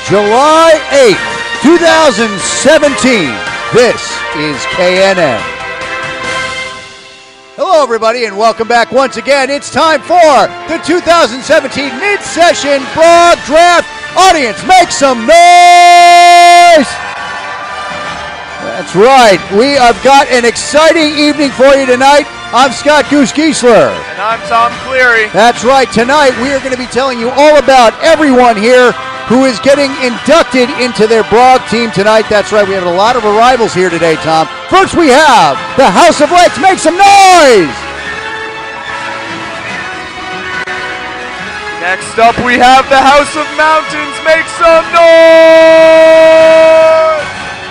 July 8th, 2017. This is KNN. Hello, everybody, and welcome back once again. It's time for the 2017 mid-session BROG Draft. Audience, make some noise! That's right. We have got an exciting evening for you tonight. I'm Scott Goose Giesler. And I'm Tom Cleary. That's right. Tonight, we are going to be telling you all about everyone here who is getting inducted into their BROG team tonight. That's right. We have a lot of arrivals here today, Tom. First, we have the House of Lakes. Make some noise! Next up, we have the House of Mountains. Make some noise!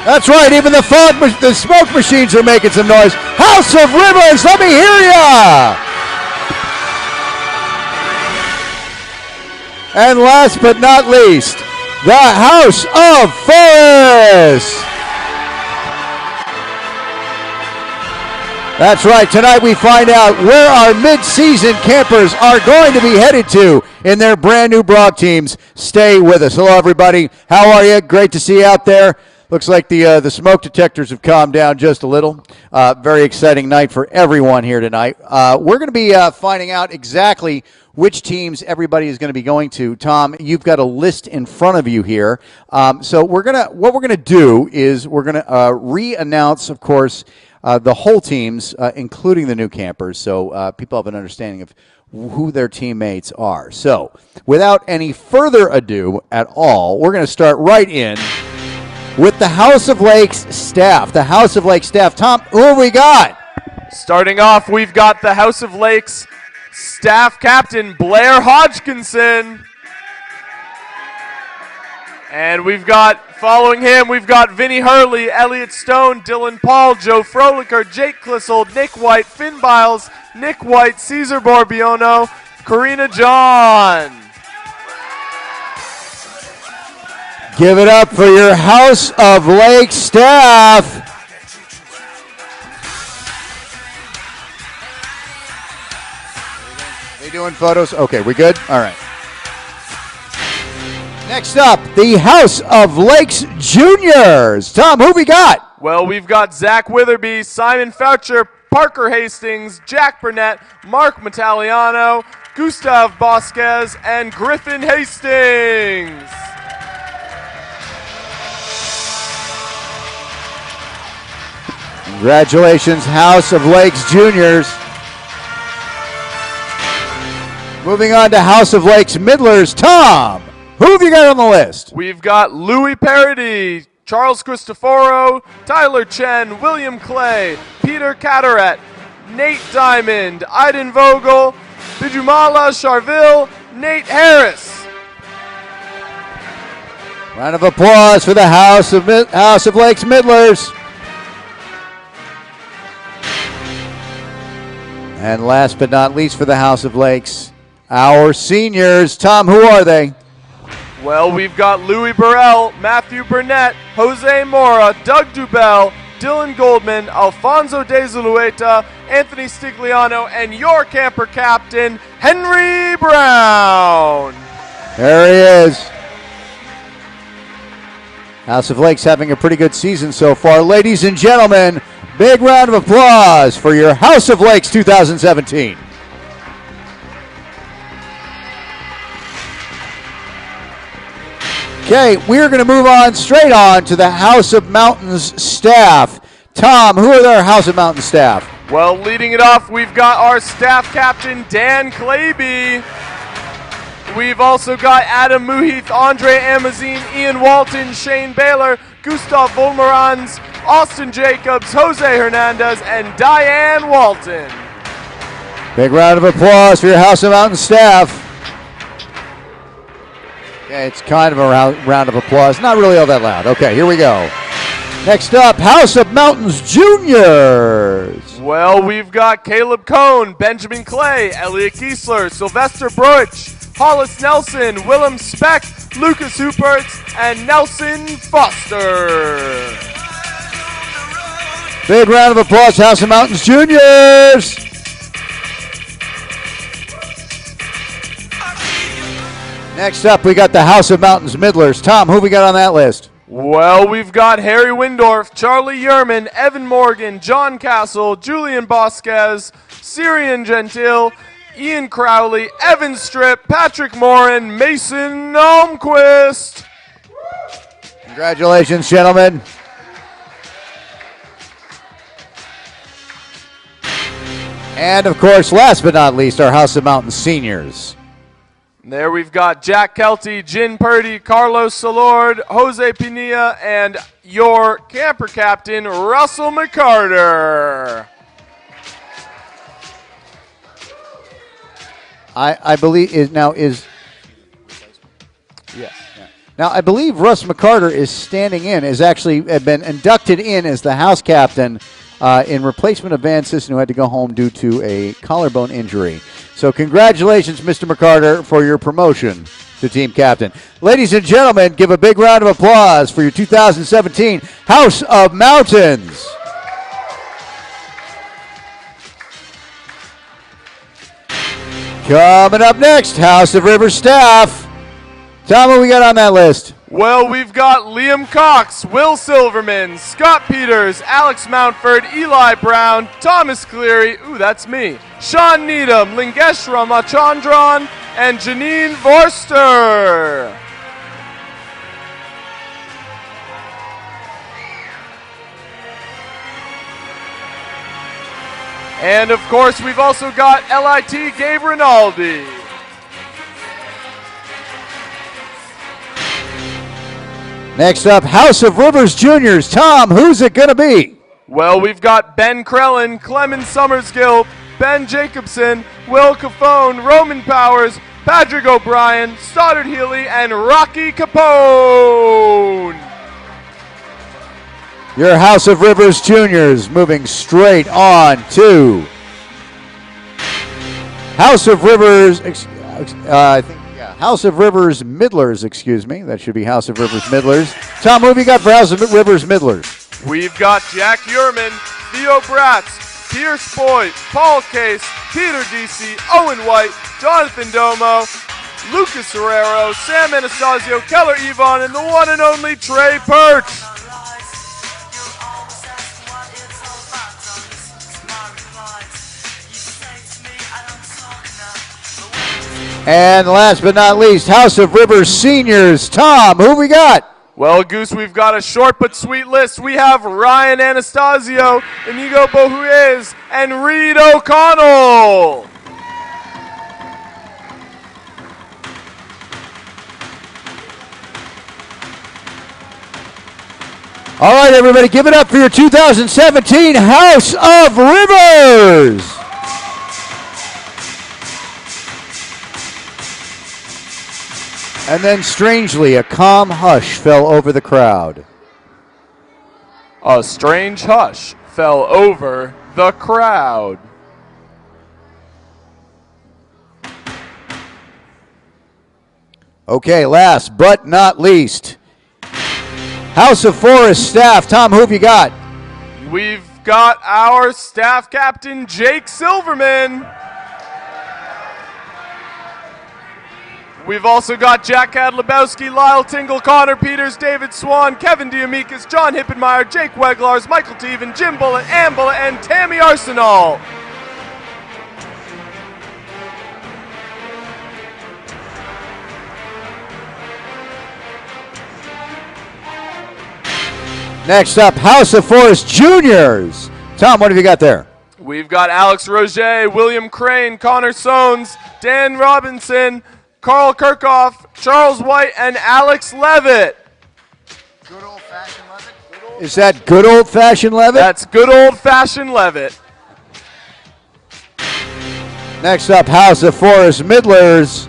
That's right. Even the smoke machines are making some noise. House of Rivers, let me hear ya! And last but not least, the House of Forest. That's right. Tonight we find out where our mid-season campers are going to be headed to in their brand new BROG teams. Stay with us. Hello, everybody. How are you? Great to see you out there. Looks like the smoke detectors have calmed down just a little. Very exciting night for everyone here tonight. We're going to be finding out exactly which teams everybody is going to be going to. Tom, you've got a list in front of you here. So what we're gonna do is we're gonna re-announce, of course, the whole teams, including the new campers, so people have an understanding of who their teammates are. So without any further ado at all, we're going to start right in with the House of Lakes staff. The House of Lakes staff. Tom, who have we got? Starting off, we've got the House of Lakes staff captain, Blair Hodgkinson. And following him, we've got Vinnie Hurley, Elliot Stone, Dylan Paul, Joe Froliker, Jake Clissold, Nick White, Finn Biles, Nick White, Cesar Borbiono, Karina John. Give it up for your House of Lakes staff. They doing photos? Okay, we good? All right. Next up, the House of Lakes Juniors. Tom, who we got? Well, we've got Zach Witherby, Simon Foucher, Parker Hastings, Jack Burnett, Mark Metaliano, Gustav Bosquez, and Griffin Hastings. Congratulations, House of Lakes Juniors. Moving on to House of Lakes Middlers. Tom, who have you got on the list? We've got Louis Parody, Charles Cristoforo, Tyler Chen, William Clay, Peter Cataret, Nate Diamond, Iden Vogel, Bijumala Charville, Nate Harris. Round of applause for the House of Lakes Middlers. And last but not least for the House of Lakes, our seniors. Tom, who are they? Well, we've got Louis Burrell, Matthew Burnett, Jose Mora, Doug Dubell, Dylan Goldman, Alfonso De Zulueta, Anthony Stigliano, and your camper captain, Henry Brown. There he is. House of Lakes having a pretty good season so far. Ladies and gentlemen, big round of applause for your House of Lakes 2017. Okay, we're going to move on straight on to the House of Mountains staff. Tom, who are their House of Mountains staff? Well, leading it off, we've got our staff captain, Dan Claby. We've also got Adam Muheath, Andre Amazine, Ian Walton, Shane Baylor, Gustav Volmerans, Austin Jacobs, Jose Hernandez, and Diane Walton. Big round of applause for your House of Mountains staff. Yeah, it's kind of a round of applause. Not really all that loud. Okay, here we go. Next up, House of Mountains Juniors. Well, we've got Caleb Cohn, Benjamin Clay, Elliot Giesler, Sylvester Broich, Hollis Nelson, Willem Speck, Lucas Hooperts, and Nelson Foster. Big round of applause, House of Mountains Juniors. Next up, we got the House of Mountains Middlers. Tom, who we got on that list? Well, we've got Harry Windorf, Charlie Yerman, Evan Morgan, John Castle, Julian Bosquez, Syrian Gentile, Ian Crowley, Evan Strip, Patrick Morin, Mason Almquist. Congratulations, gentlemen. And, of course, last but not least, our House of Mountains Seniors. There we've got Jack Kelty, Jin Purdy, Carlos Salord, Jose Pinilla, and your camper captain, Russell McCarter. I believe yes. Now I believe Russ McCarter is standing in, has actually been inducted in as the house captain in replacement of Van Sisson, who had to go home due to a collarbone injury. So congratulations, Mr. McCarter, for your promotion to team captain. Ladies and gentlemen, give a big round of applause for your 2017 House of Mountains. Coming up next, House of Rivers staff. Tom, what we got on that list? Well, we've got Liam Cox, Will Silverman, Scott Peters, Alex Mountford, Eli Brown, Thomas Cleary, ooh, that's me, Sean Needham, Lingesh Ramachandran, and Janine Vorster. And of course, we've also got LIT Gabe Rinaldi. Next up, House of Rivers Juniors. Tom, who's it going to be? Well, we've got Ben Krellin, Clemens Summersgill, Ben Jacobson, Will Cafone, Roman Powers, Patrick O'Brien, Stoddard Healy, and Rocky Capone. Your House of Rivers Juniors moving straight on to House of Rivers, House of Rivers Middlers, excuse me. That should be House of Rivers Middlers. Tom, who have you got for House of Rivers Middlers? We've got Jack Yerman, Theo Bratz, Pierce Boyd, Paul Case, Peter DC, Owen White, Jonathan Domo, Lucas Herrero, Sam Anastasio, Keller Yvonne, and the one and only Trey Perch. And last but not least, House of Rivers Seniors. Tom, who we got? Well, Goose, we've got a short but sweet list. We have Ryan Anastasio, Inigo Bohuez, and Reed O'Connell. All right, everybody, give it up for your 2017 House of Rivers. And then, strangely, a calm hush fell over the crowd. A strange hush fell over the crowd. Okay, last but not least, House of Forest staff. Tom, who have you got? We've got our staff captain, Jake Silverman. We've also got Jack Adlabowski, Lyle Tingle, Connor Peters, David Swan, Kevin Diamikis, John Hippenmeyer, Jake Weglars, Michael Teven, Jim Bullitt, Ann Bullitt, and Tammy Arsenal. Next up, House of Forest Juniors. Tom, what have you got there? We've got Alex Roget, William Crane, Connor Sones, Dan Robinson, Carl Kirchhoff, Charles White, and Alex Levitt. Good old-fashioned Levitt? Is that good old-fashioned Levitt? That's good old-fashioned Levitt. Next up, House of Forest Middlers.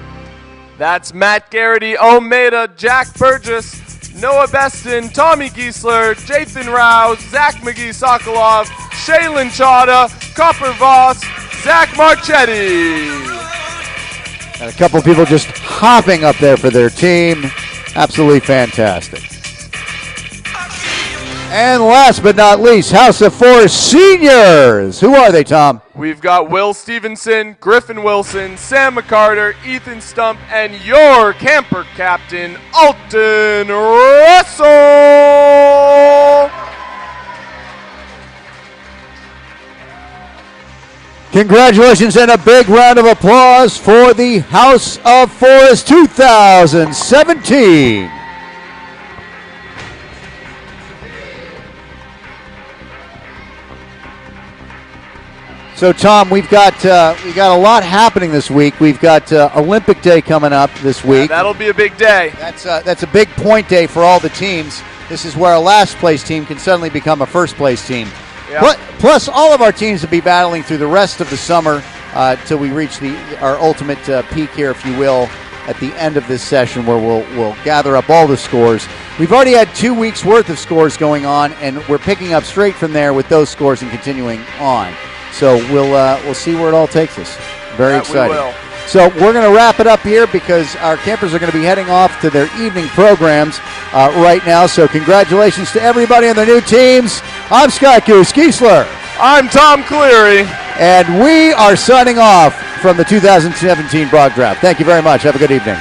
That's Matt Garrity, Omeda, Jack Burgess, Noah Beston, Tommy Giesler, Jathan Rouse, Zach McGee Sokolov, Shaylin Chada, Copper Voss, Zach Marchetti. And a couple people just hopping up there for their team. Absolutely fantastic. And last but not least, House of Four seniors. Who are they, Tom? We've got Will Stevenson, Griffin Wilson, Sam McCarter, Ethan Stump, and your camper captain, Alton Russell. Congratulations and a big round of applause for the House of Forest 2017. So, Tom, we've got a lot happening this week. We've got Olympic Day coming up this week. Yeah, that'll be a big day. That's a big point day for all the teams. This is where a last place team can suddenly become a first place team. Yeah. Plus, all of our teams will be battling through the rest of the summer till we reach our ultimate peak here, if you will, at the end of this session, where we'll gather up all the scores. We've already had 2 weeks worth of scores going on, and we're picking up straight from there with those scores and continuing on. So we'll see where it all takes us. Very exciting. We will. So we're going to wrap it up here because our campers are going to be heading off to their evening programs right now. So congratulations to everybody on their new teams. I'm Scott Goose Kiesler. I'm Tom Cleary. And we are signing off from the 2017 BROG Draft. Thank you very much. Have a good evening.